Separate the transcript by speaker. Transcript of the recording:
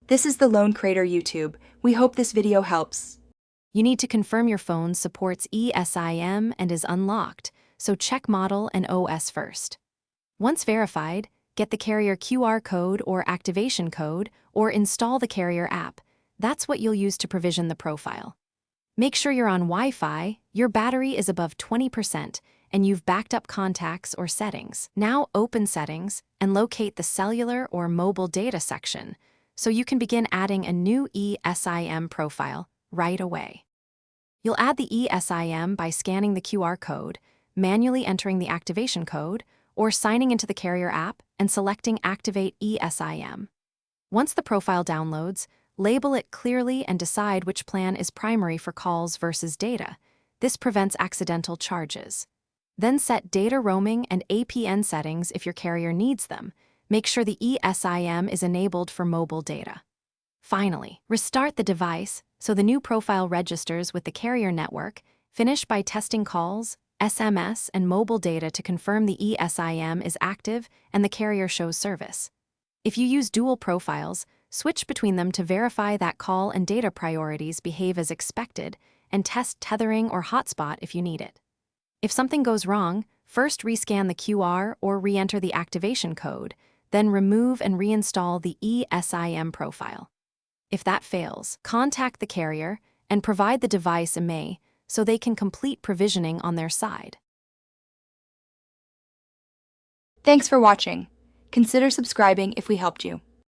Speaker 1: This is the Lone Crater YouTube. We hope this video helps.
Speaker 2: You need to confirm your phone supports eSIM and is unlocked, so check model and OS first. Once verified, get the carrier QR code or activation code or install the carrier app. That's what you'll use to provision the profile. Make sure you're on Wi-Fi, your battery is above 20%, and you've backed up contacts or settings. Now open Settings and locate the Cellular or Mobile Data section, so you can begin adding a new eSIM profile right away. You'll add the eSIM by scanning the QR code, manually entering the activation code, or signing into the carrier app and selecting Activate eSIM. Once the profile downloads, label it clearly and decide which plan is primary for calls versus data. This prevents accidental charges. Then set data roaming and APN settings if your carrier needs them. Make sure the eSIM is enabled for mobile data. Finally, restart the device so the new profile registers with the carrier network. Finish by testing calls, SMS, and mobile data to confirm the eSIM is active and the carrier shows service. If you use dual profiles, switch between them to verify that call and data priorities behave as expected, and test tethering or hotspot if you need it. If something goes wrong, first rescan the QR or re-enter the activation code, then remove and reinstall the eSIM profile. If that fails, contact the carrier and provide the device IMEI so they can complete provisioning on their side.
Speaker 1: Thanks for watching. Consider subscribing if we helped you.